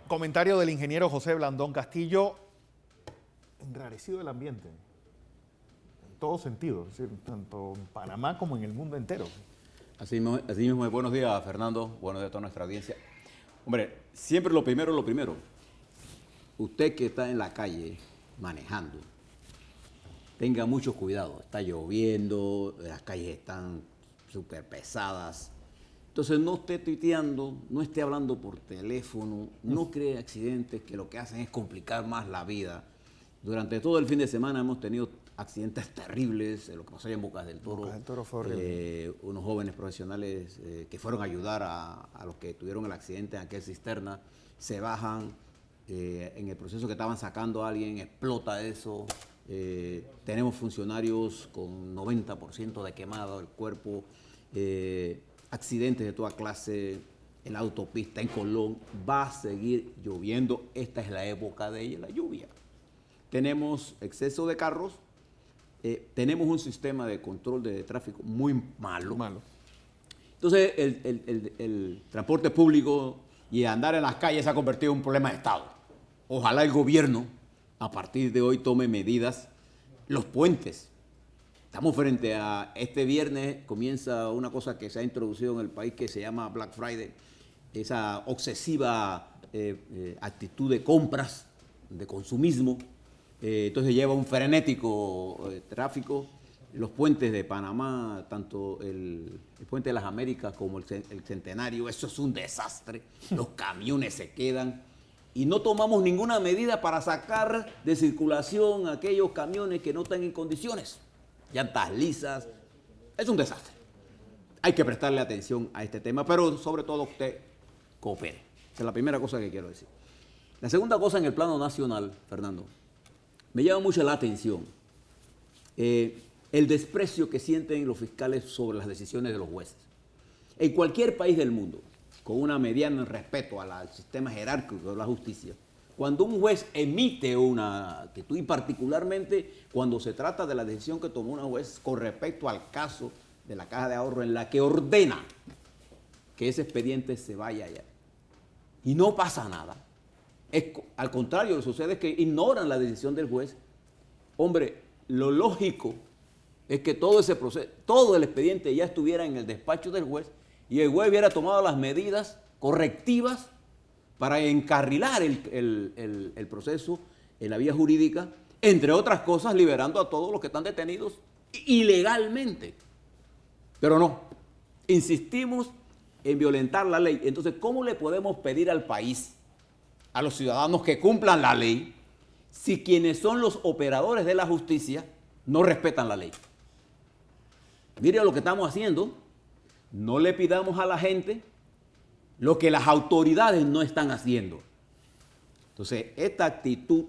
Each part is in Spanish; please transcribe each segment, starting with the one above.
Comentario del ingeniero José Blandón Castillo. Enrarecido el ambiente, en todo sentido, es decir, tanto en Panamá como en el mundo entero. Así mismo, buenos días, Fernando, buenos días a toda nuestra audiencia. Hombre, siempre lo primero es lo primero. Usted que está en la calle manejando, tenga mucho cuidado. Está lloviendo, las calles están súper pesadas. Entonces no esté tuiteando, no esté hablando por teléfono, no cree accidentes que lo que hacen es complicar más la vida. Durante todo el fin de semana hemos tenido accidentes terribles, lo que pasó allá en Bocas del Toro. Bocas del Toro fue horrible. Unos jóvenes profesionales que fueron a ayudar a los que tuvieron el accidente en aquella cisterna, se bajan, en el proceso que estaban sacando a alguien, explota eso. Tenemos funcionarios con 90% de quemado el cuerpo, accidentes de toda clase en la autopista, en Colón. Va a seguir lloviendo, esta es la época de la lluvia. Tenemos exceso de carros, tenemos un sistema de control de tráfico muy malo. Entonces el transporte público y andar en las calles se ha convertido en un problema de Estado. Ojalá el gobierno a partir de hoy tome medidas. Los puentes. Estamos frente a este viernes, comienza una cosa que se ha introducido en el país que se llama Black Friday, esa obsesiva actitud de compras, de consumismo. Entonces lleva un frenético tráfico. Los puentes de Panamá, tanto el puente de las Américas como el Centenario, eso es un desastre. Los camiones se quedan y no tomamos ninguna medida para sacar de circulación aquellos camiones que no están en condiciones. Llantas lisas, es un desastre. Hay que prestarle atención a este tema, pero sobre todo usted coopere. Esa es la primera cosa que quiero decir. La segunda cosa en el plano nacional, Fernando, me llama mucho la atención el desprecio que sienten los fiscales sobre las decisiones de los jueces. En cualquier país del mundo, con una mediana respeto al sistema jerárquico de la justicia, cuando un juez emite una actitud, y particularmente cuando se trata de la decisión que tomó una juez con respecto al caso de la Caja de Ahorro, en la que ordena que ese expediente se vaya allá, y no pasa nada, al contrario, lo que sucede es que ignoran la decisión del juez. Hombre, lo lógico es que todo ese proceso, todo el expediente ya estuviera en el despacho del juez y el juez hubiera tomado las medidas correctivas para encarrilar el proceso en la vía jurídica, entre otras cosas, liberando a todos los que están detenidos ilegalmente. Pero no, insistimos en violentar la ley. Entonces, ¿cómo le podemos pedir al país, a los ciudadanos que cumplan la ley, si quienes son los operadores de la justicia no respetan la ley? Mire lo que estamos haciendo. No le pidamos a la gente lo que las autoridades no están haciendo. Entonces, esta actitud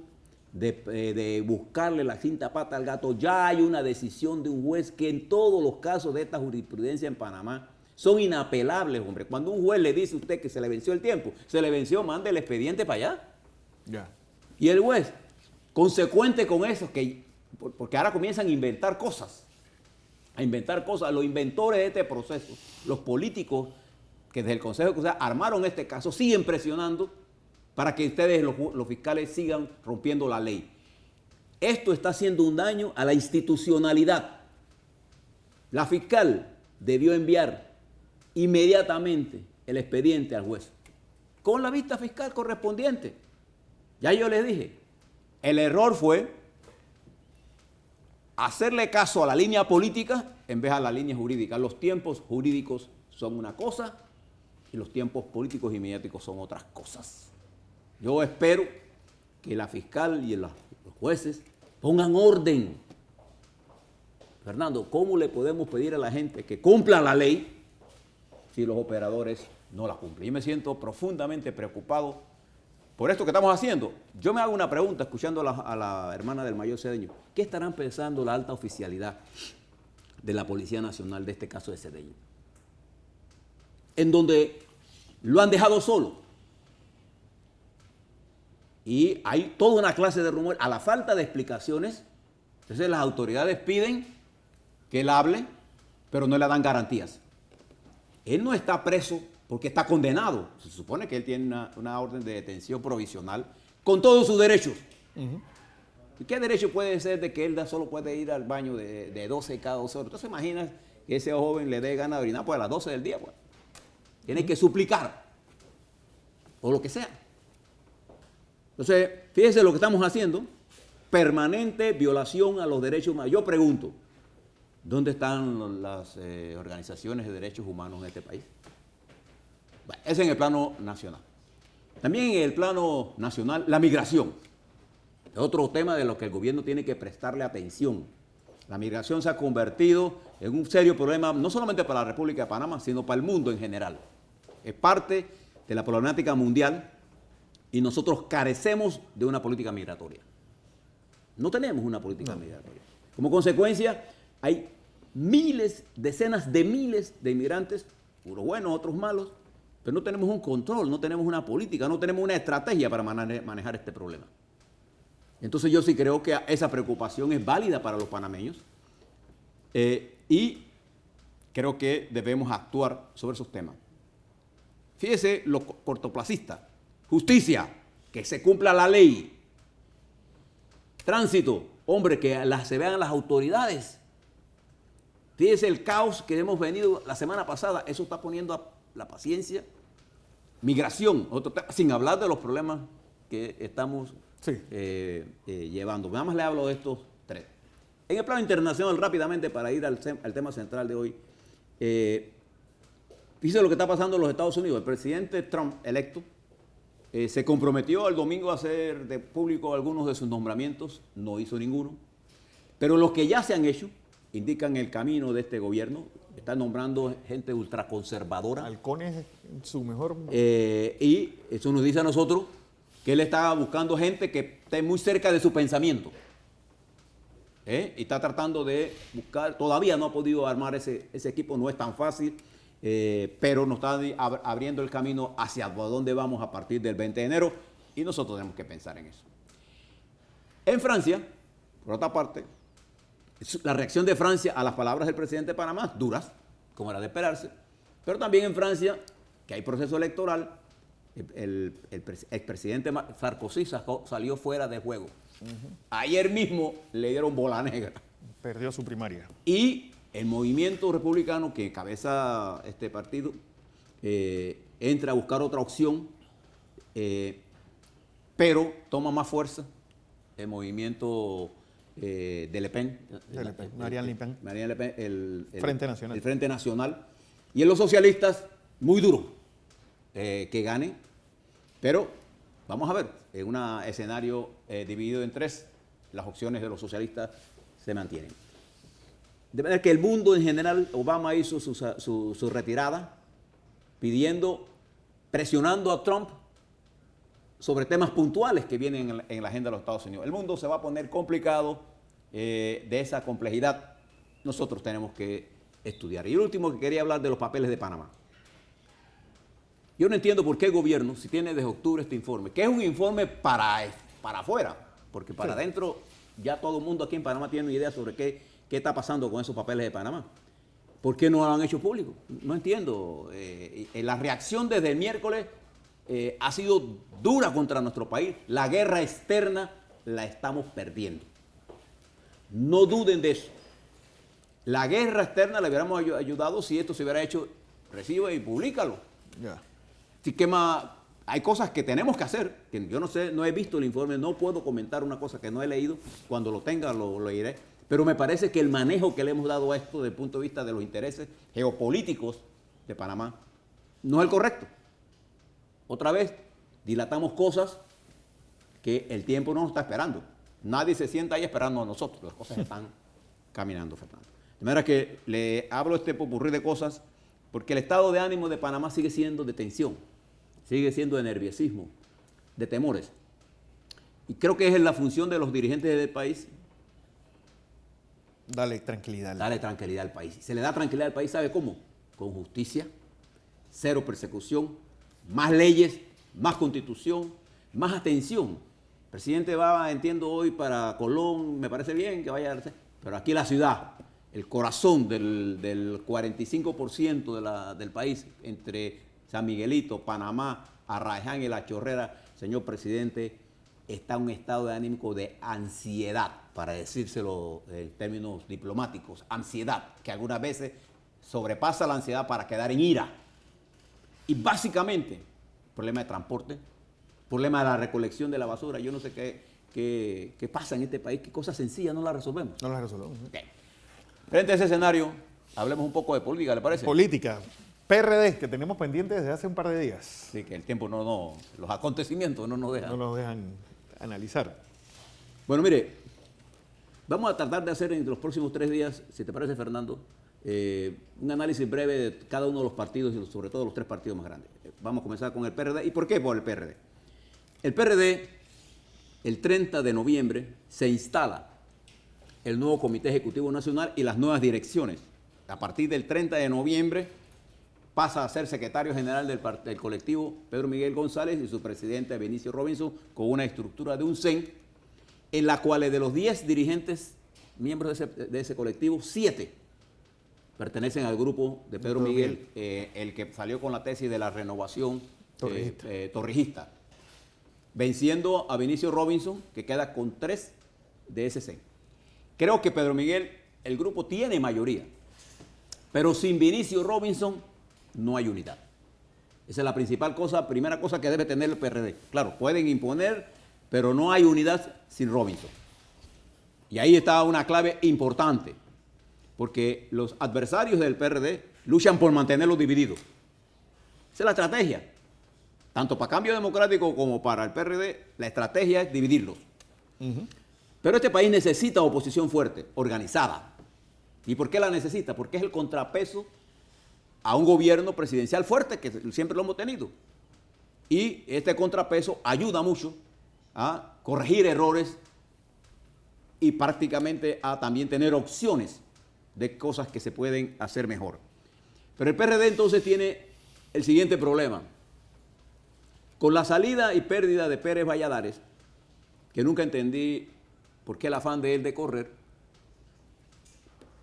de buscarle la quinta pata al gato, ya hay una decisión de un juez que en todos los casos de esta jurisprudencia en Panamá son inapelables, hombre. Cuando un juez le dice a usted que se le venció el tiempo, se le venció, mande el expediente para allá. Ya. Y el juez, consecuente con eso, porque ahora comienzan a inventar cosas, los inventores de este proceso, los políticos que desde el Consejo de Justicia armaron este caso, siguen presionando para que ustedes, los fiscales, sigan rompiendo la ley. Esto está haciendo un daño a la institucionalidad. La fiscal debió enviar inmediatamente el expediente al juez, con la vista fiscal correspondiente. Ya yo les dije, el error fue hacerle caso a la línea política en vez a la línea jurídica. Los tiempos jurídicos son una cosa y los tiempos políticos y mediáticos son otras cosas. Yo espero que la fiscal y los jueces pongan orden. Fernando, ¿cómo le podemos pedir a la gente que cumpla la ley si los operadores no la cumplen? Yo me siento profundamente preocupado por esto que estamos haciendo. Yo me hago una pregunta escuchando a la hermana del mayor Cedeño. ¿Qué estarán pensando la alta oficialidad de la Policía Nacional de este caso de Cedeño? En donde lo han dejado solo. Y hay toda una clase de rumores. A la falta de explicaciones, entonces las autoridades piden que él hable, pero no le dan garantías. Él no está preso porque está condenado. Se supone que él tiene una orden de detención provisional con todos sus derechos. ¿Y qué derecho puede ser de que él solo puede ir al baño de 12 cada 12 horas? Entonces imaginas que ese joven le dé ganas de orinar pues a las 12 del día. Pues. Tiene que suplicar. O lo que sea. Entonces, fíjense lo que estamos haciendo. Permanente violación a los derechos humanos. Yo pregunto, ¿dónde están las organizaciones de derechos humanos en este país? Bueno, es en el plano nacional. También en el plano nacional, la migración. Es otro tema de lo que el gobierno tiene que prestarle atención. La migración se ha convertido en un serio problema, no solamente para la República de Panamá, sino para el mundo en general. Es parte de la problemática mundial y nosotros carecemos de una política migratoria. No tenemos una política migratoria. Como consecuencia, hay miles, decenas de miles de inmigrantes, unos buenos, otros malos, pero no tenemos un control, no tenemos una política, no tenemos una estrategia para manejar este problema. Entonces yo sí creo que esa preocupación es válida para los panameños y creo que debemos actuar sobre esos temas. Fíjese lo cortoplacista. Justicia, que se cumpla la ley. Tránsito, hombre, que se vean las autoridades. Fíjese el caos que hemos venido la semana pasada, eso está poniendo a la paciencia. Migración, otro tema, sin hablar de los problemas que estamos llevando. Nada más le hablo de estos tres. En el plano internacional, rápidamente, para ir al tema central de hoy, fíjese lo que está pasando en los Estados Unidos. El presidente Trump, electo, se comprometió el domingo a hacer de público algunos de sus nombramientos, no hizo ninguno, pero los que ya se han hecho indican el camino de este gobierno. Está nombrando gente ultraconservadora. Halcones en su mejor... y eso nos dice a nosotros que él está buscando gente que esté muy cerca de su pensamiento. Y está tratando de buscar, todavía no ha podido armar ese equipo, no es tan fácil, pero nos está abriendo el camino hacia dónde vamos a partir del 20 de enero y nosotros tenemos que pensar en eso. En Francia, por otra parte, la reacción de Francia a las palabras del presidente de Panamá, duras, como era de esperarse, pero también en Francia, que hay proceso electoral, el expresidente Sarkozy salió fuera de juego. Ayer mismo le dieron bola negra. Perdió su primaria. Y el movimiento republicano que encabeza este partido entra a buscar otra opción, pero toma más fuerza el movimiento de Le Pen. Marianne Le Pen. Marianne Le Pen, el Frente Nacional. El Frente Nacional. Y en los socialistas, muy duro que gane, pero vamos a ver, en un escenario dividido en tres, las opciones de los socialistas se mantienen. De manera que el mundo en general, Obama hizo su retirada, presionando a Trump sobre temas puntuales que vienen en la agenda de los Estados Unidos. El mundo se va a poner complicado, de esa complejidad nosotros tenemos que estudiar. Y el último que quería hablar de los papeles de Panamá. Yo no entiendo por qué el gobierno, si tiene desde octubre este informe, que es un informe para afuera, porque para adentro ya todo el mundo aquí en Panamá tiene una idea sobre qué está pasando con esos papeles de Panamá. ¿Por qué no lo han hecho público? No entiendo. La reacción desde el miércoles ha sido dura contra nuestro país. La guerra externa la estamos perdiendo. No duden de eso. La guerra externa le hubiéramos ayudado si esto se hubiera hecho, recibe y públicalo. Ya. Así que hay cosas que tenemos que hacer, que yo no sé, no he visto el informe, no puedo comentar una cosa que no he leído, cuando lo tenga lo leeré, pero me parece que el manejo que le hemos dado a esto desde el punto de vista de los intereses geopolíticos de Panamá no es el correcto. Otra vez, dilatamos cosas que el tiempo no nos está esperando. Nadie se sienta ahí esperando a nosotros, las cosas están caminando, Fernando. De manera que le hablo este popurrí de cosas porque el estado de ánimo de Panamá sigue siendo de tensión, sigue siendo de nerviosismo, de temores. Y creo que es la función de los dirigentes del país. Dale tranquilidad. Dale tranquilidad al país. Se le da tranquilidad al país, ¿sabe cómo? Con justicia, cero persecución, más leyes, más constitución, más atención. El presidente va, entiendo, hoy para Colón, me parece bien que vaya, pero aquí la ciudad, el corazón del 45% del país, entre San Miguelito, Panamá, Arraiján y La Chorrera, señor presidente, está en un estado de ánimo de ansiedad, para decírselo en términos diplomáticos, ansiedad, que algunas veces sobrepasa la ansiedad para quedar en ira. Y básicamente, problema de transporte, problema de la recolección de la basura, yo no sé qué pasa en este país, qué cosas sencillas no las resolvemos. No las resolvemos. ¿No? Okay. Frente a ese escenario, hablemos un poco de política, ¿le parece? Política. PRD, que tenemos pendiente desde hace un par de días. Sí, que el tiempo los acontecimientos no nos dejan. No nos dejan analizar. Bueno, mire, vamos a tratar de hacer en los próximos 3 días, si te parece, Fernando, un análisis breve de cada uno de los partidos y sobre todo los 3 partidos más grandes. Vamos a comenzar con el PRD. ¿Y por qué por el PRD? El PRD, el 30 de noviembre, se instala el nuevo Comité Ejecutivo Nacional y las nuevas direcciones. A partir del 30 de noviembre pasa a ser secretario general del colectivo Pedro Miguel González y su presidente Benicio Robinson, con una estructura de un CEN, en la cual de los 10 dirigentes, miembros de ese colectivo, 7 pertenecen al grupo de Pedro Miguel, el que salió con la tesis de la renovación torrijista, venciendo a Benicio Robinson, que queda con 3 de ese CEN. Creo que Pedro Miguel, el grupo tiene mayoría, pero sin Benicio Robinson no hay unidad. Esa es la principal cosa, primera cosa que debe tener el PRD. Claro, pueden imponer, pero no hay unidad sin Robinson. Y ahí está una clave importante, porque los adversarios del PRD luchan por mantenerlos divididos. Esa es la estrategia. Tanto para Cambio Democrático como para el PRD, la estrategia es dividirlos. Pero este país necesita oposición fuerte, organizada. ¿Y por qué la necesita? Porque es el contrapeso a un gobierno presidencial fuerte, que siempre lo hemos tenido. Y este contrapeso ayuda mucho a corregir errores y prácticamente a también tener opciones de cosas que se pueden hacer mejor. Pero el PRD entonces tiene el siguiente problema. Con la salida y pérdida de Pérez Valladares, que nunca entendí por qué el afán de él de correr,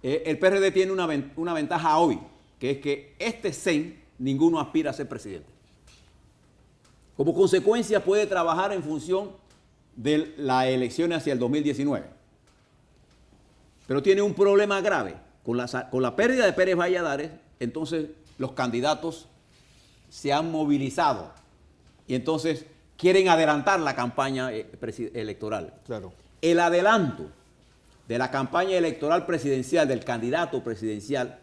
el PRD tiene una ventaja hoy, que es que este CEN, ninguno aspira a ser presidente. Como consecuencia puede trabajar en función de las elecciones hacia el 2019. Pero tiene un problema grave. Con la pérdida de Pérez Valladares, entonces los candidatos se han movilizado y entonces quieren adelantar la campaña electoral. Claro. El adelanto de la campaña electoral presidencial, del candidato presidencial,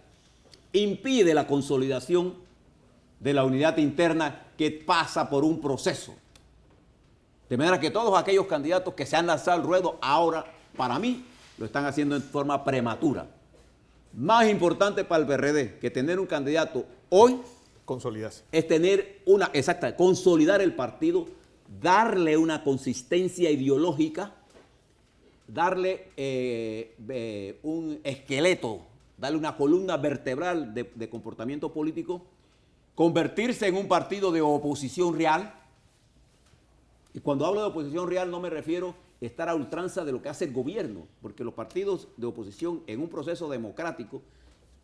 impide la consolidación de la unidad interna que pasa por un proceso. De manera que todos aquellos candidatos que se han lanzado al ruedo ahora, para mí, lo están haciendo en forma prematura. Más importante para el PRD que tener un candidato hoy Consolidarse. es tener consolidar el partido, darle una consistencia ideológica, darle un esqueleto, darle una columna vertebral de comportamiento político, convertirse en un partido de oposición real. Y cuando hablo de oposición real no me refiero a estar a ultranza de lo que hace el gobierno, porque los partidos de oposición en un proceso democrático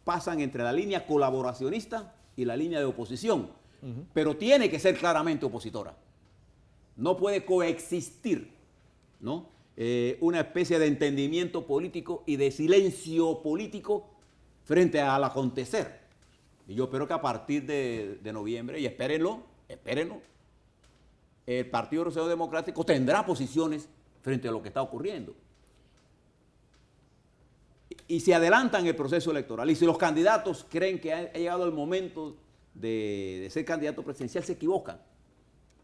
pasan entre la línea colaboracionista y la línea de oposición, pero tiene que ser claramente opositora. No puede coexistir, ¿no? Una especie de entendimiento político y de silencio político frente al acontecer. Y yo espero que a partir de noviembre, y espérenlo, el Partido Rosero Democrático tendrá posiciones frente a lo que está ocurriendo. Y se adelantan el proceso electoral. Y si los candidatos creen que ha llegado el momento de ser candidato presidencial, se equivocan.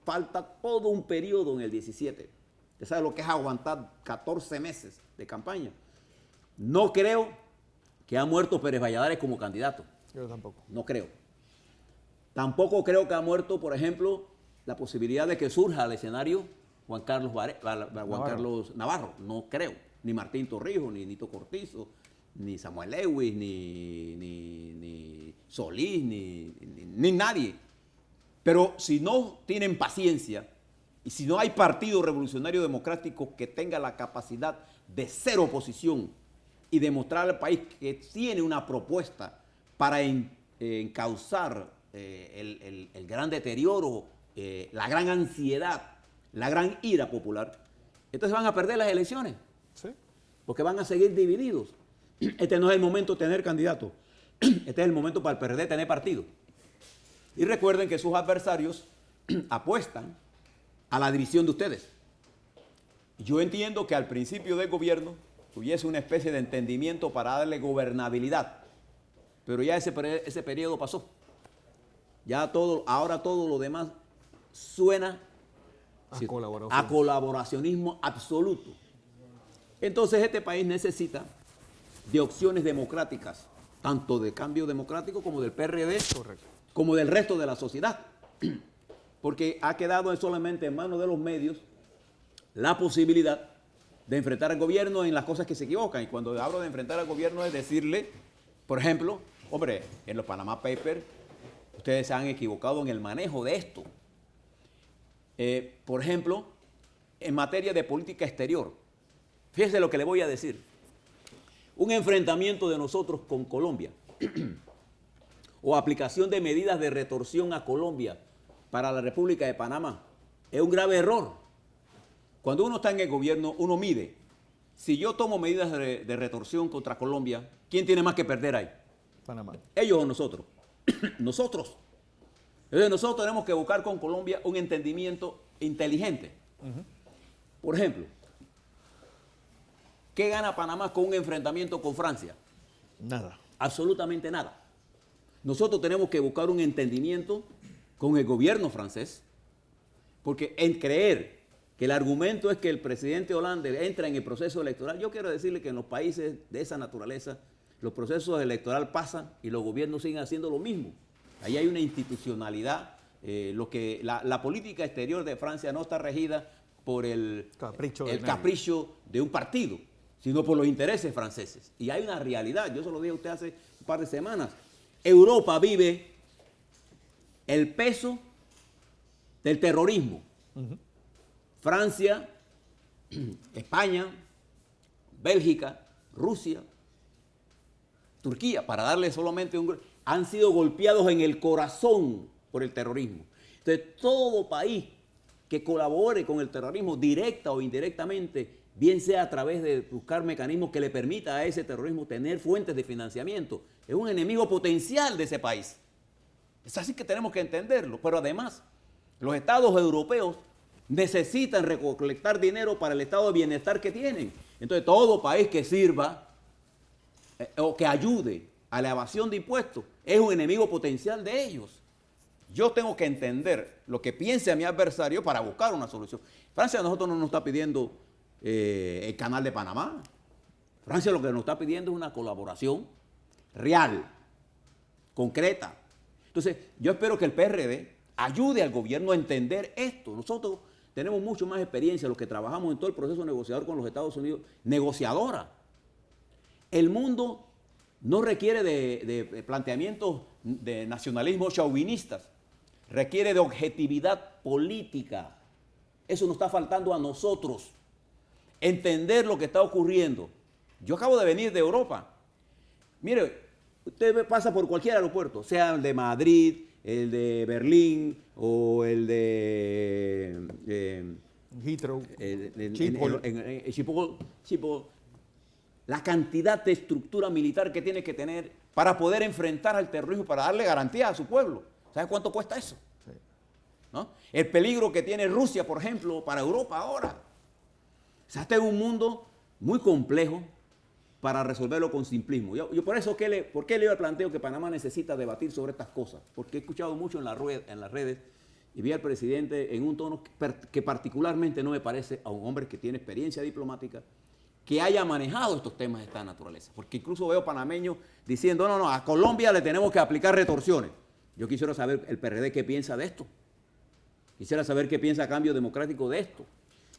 Falta todo un periodo en el 17. Usted sabe lo que es aguantar 14 meses de campaña. No creo que ha muerto Pérez Valladares como candidato. Yo tampoco. No creo. Tampoco creo que ha muerto, por ejemplo, la posibilidad de que surja al escenario Juan Carlos Navarro. No creo. Ni Martín Torrijos, ni Nito Cortizo, ni Samuel Lewis, ni Solís, ni nadie. Pero si no tienen paciencia y si no hay partido revolucionario democrático que tenga la capacidad de ser oposición y demostrar al país que tiene una propuesta para encauzar el gran deterioro, la gran ansiedad, la gran ira popular, entonces van a perder las elecciones. Sí. Porque van a seguir divididos. Este no es el momento de tener candidato. Este es el momento para el PRD tener partido. Y recuerden que sus adversarios apuestan a la división de ustedes. Yo entiendo que al principio del gobierno hubiese una especie de entendimiento para darle gobernabilidad, pero ya ese periodo pasó. Ya ahora todo lo demás suena a colaboracionismo absoluto. Entonces este país necesita de opciones democráticas, tanto de Cambio Democrático como del PRD, Correcto, como del resto de la sociedad, porque ha quedado solamente en manos de los medios la posibilidad de enfrentar al gobierno en las cosas que se equivocan. Y cuando hablo de enfrentar al gobierno es decirle, por ejemplo, hombre, en los Panama Papers ustedes se han equivocado en el manejo de esto. Por ejemplo, en materia de política exterior, fíjese lo que le voy a decir. Un enfrentamiento de nosotros con Colombia o aplicación de medidas de retorsión a Colombia para la República de Panamá es un grave error. Cuando uno está en el gobierno, uno mide. Si yo tomo medidas de retorsión contra Colombia, ¿quién tiene más que perder ahí? Panamá. ¿Ellos o nosotros? Nosotros. Entonces nosotros tenemos que buscar con Colombia un entendimiento inteligente. Por ejemplo, ¿qué gana Panamá con un enfrentamiento con Francia? Nada. Absolutamente nada. Nosotros tenemos que buscar un entendimiento con el gobierno francés, porque en creer que el argumento es que el presidente Hollande entra en el proceso electoral, yo quiero decirle que en los países de esa naturaleza, los procesos electorales pasan y los gobiernos siguen haciendo lo mismo. Ahí hay una institucionalidad, la política exterior de Francia no está regida por el capricho de un partido, sino por los intereses franceses. Y hay una realidad, yo se lo dije a usted hace un par de semanas, Europa vive el peso del terrorismo. Francia, España, Bélgica, Rusia, Turquía, para darle solamente han sido golpeados en el corazón por el terrorismo. Entonces, todo país que colabore con el terrorismo directa o indirectamente, bien sea a través de buscar mecanismos que le permita a ese terrorismo tener fuentes de financiamiento, es un enemigo potencial de ese país. Es así que tenemos que entenderlo. Pero además, los estados europeos necesitan recolectar dinero para el estado de bienestar que tienen. Entonces, todo país que sirva o que ayude a la evasión de impuestos es un enemigo potencial de ellos. Yo tengo que entender lo que piense a mi adversario para buscar una solución. Francia a nosotros no nos está pidiendo el canal de Panamá. Francia lo que nos está pidiendo es una colaboración real, concreta. Entonces, yo espero que el PRD ayude al gobierno a entender esto. Nosotros tenemos mucho más experiencia, los que trabajamos en todo el proceso negociador con los Estados Unidos, negociadora. El mundo no requiere de planteamientos de nacionalismo chauvinistas, requiere de objetividad política. Eso nos está faltando a nosotros. Entender lo que está ocurriendo. Yo acabo de venir de Europa. Mire, usted pasa por cualquier aeropuerto, sea el de Madrid, el de Berlín o el de Heathrow, Schiphol. La cantidad de estructura militar que tiene que tener para poder enfrentar al terrorismo, para darle garantía a su pueblo. ¿Sabe cuánto cuesta eso? Sí. ¿No? El peligro que tiene Rusia, por ejemplo, para Europa ahora. O sea, este es un mundo muy complejo para resolverlo con simplismo. Yo por eso, ¿por qué le planteo que Panamá necesita debatir sobre estas cosas? Porque he escuchado mucho en las redes y vi al presidente en un tono que particularmente no me parece a un hombre que tiene experiencia diplomática, que haya manejado estos temas de esta naturaleza. Porque incluso veo panameños diciendo, no, a Colombia le tenemos que aplicar retorsiones. Yo quisiera saber el PRD qué piensa de esto. Quisiera saber qué piensa Cambio Democrático de esto.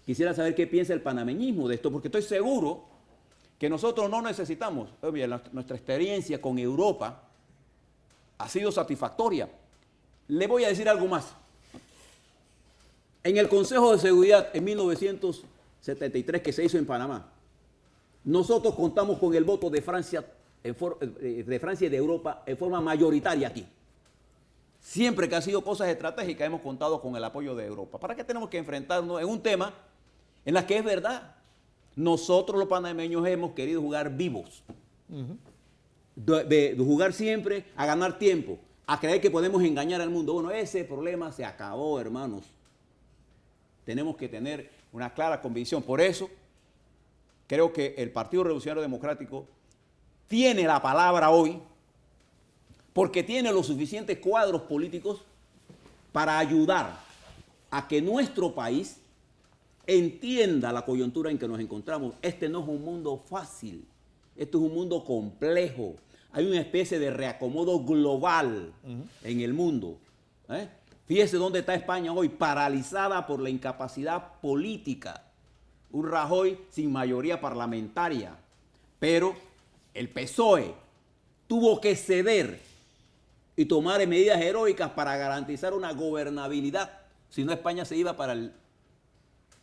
Quisiera saber qué piensa el panameñismo de esto, porque estoy seguro que nosotros no necesitamos. Oye, nuestra experiencia con Europa ha sido satisfactoria. Le voy a decir algo más. En el Consejo de Seguridad en 1973 que se hizo en Panamá, nosotros contamos con el voto de Francia y de Europa en forma mayoritaria aquí. Siempre que ha sido cosas estratégicas hemos contado con el apoyo de Europa. ¿Para qué tenemos que enfrentarnos en un tema en la que es verdad? Nosotros los panameños hemos querido jugar vivos. De jugar siempre a ganar tiempo, a creer que podemos engañar al mundo. Bueno, ese problema se acabó, hermanos. Tenemos que tener una clara convicción. Por eso, creo que el Partido Revolucionario Democrático tiene la palabra hoy, porque tiene los suficientes cuadros políticos para ayudar a que nuestro país entienda la coyuntura en que nos encontramos. Este no es un mundo fácil, esto es un mundo complejo. Hay una especie de reacomodo global en el mundo. Fíjese dónde está España hoy, paralizada por la incapacidad política. Un Rajoy sin mayoría parlamentaria. Pero el PSOE tuvo que ceder y tomar medidas heroicas para garantizar una gobernabilidad. Si no, España se iba para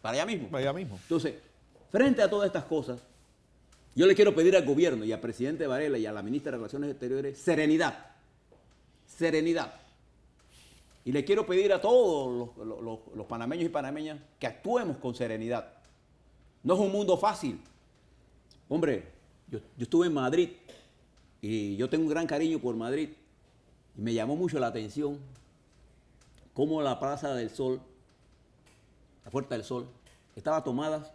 allá mismo. Allá mismo. Entonces, frente a todas estas cosas, yo le quiero pedir al gobierno y al presidente Varela y a la ministra de Relaciones Exteriores serenidad. Serenidad. Y le quiero pedir a todos los panameños y panameñas que actuemos con serenidad. No es un mundo fácil. Hombre, yo estuve en Madrid y yo tengo un gran cariño por Madrid. Y me llamó mucho la atención cómo la Plaza del Sol, la Puerta del Sol, estaba tomada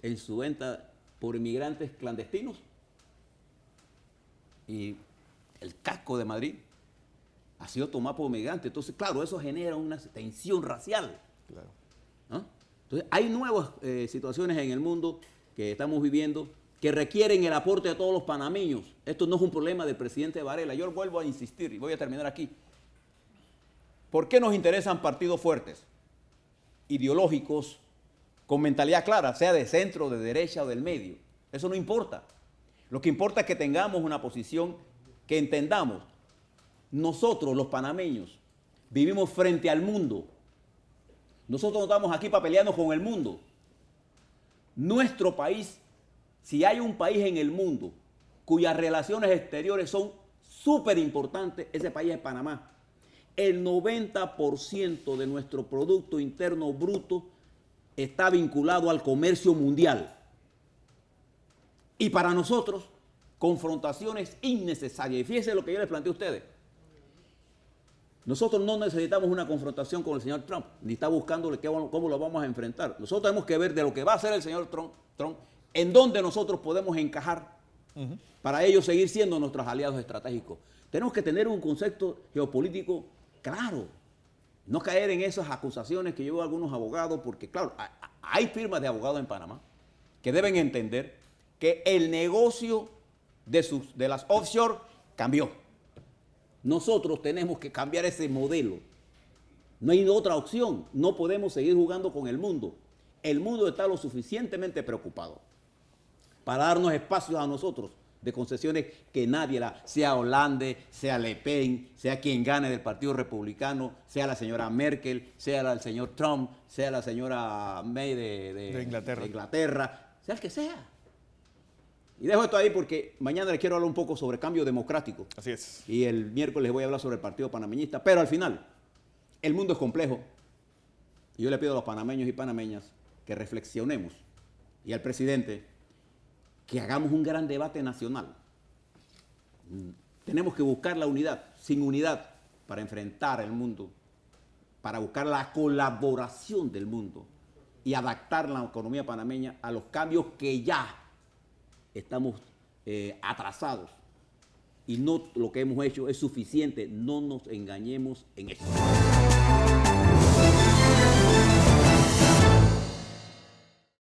en su venta por inmigrantes clandestinos. Y el casco de Madrid ha sido tomado por inmigrantes. Entonces, claro, eso genera una tensión racial. Claro. ¿No? Entonces, hay nuevas situaciones en el mundo que estamos viviendo que requieren el aporte de todos los panameños. Esto no es un problema del presidente Varela. Yo vuelvo a insistir y voy a terminar aquí. ¿Por qué nos interesan partidos fuertes, ideológicos, con mentalidad clara, sea de centro, de derecha o del medio? Eso no importa. Lo que importa es que tengamos una posición que entendamos. Nosotros, los panameños, vivimos frente al mundo. Nosotros no estamos aquí para pelearnos con el mundo. Nuestro país, si hay un país en el mundo cuyas relaciones exteriores son súper importantes, ese país es Panamá. El 90% de nuestro Producto Interno Bruto está vinculado al comercio mundial. Y para nosotros, confrontaciones innecesarias. Y fíjense lo que yo les planteé a ustedes. Nosotros no necesitamos una confrontación con el señor Trump, ni está buscándole cómo lo vamos a enfrentar. Nosotros tenemos que ver de lo que va a hacer el señor Trump en dónde nosotros podemos encajar para ellos seguir siendo nuestros aliados estratégicos. Tenemos que tener un concepto geopolítico claro, no caer en esas acusaciones que llevo a algunos abogados, porque claro, hay firmas de abogados en Panamá que deben entender que el negocio de las offshore cambió. Nosotros tenemos que cambiar ese modelo. No hay otra opción. No podemos seguir jugando con el mundo. El mundo está lo suficientemente preocupado para darnos espacios a nosotros de concesiones que nadie sea Hollande, sea Le Pen, sea quien gane del Partido Republicano, sea la señora Merkel, sea el señor Trump, sea la señora May de Inglaterra, sea el que sea. Y dejo esto ahí porque mañana les quiero hablar un poco sobre cambio democrático. Así es. Y el miércoles les voy a hablar sobre el Partido Panameñista. Pero al final, el mundo es complejo. Y yo le pido a los panameños y panameñas que reflexionemos. Y al presidente, que hagamos un gran debate nacional. Tenemos que buscar la unidad. Sin unidad, para enfrentar el mundo, para buscar la colaboración del mundo y adaptar la economía panameña a los cambios que ya estamos atrasados y no lo que hemos hecho es suficiente. No nos engañemos en esto.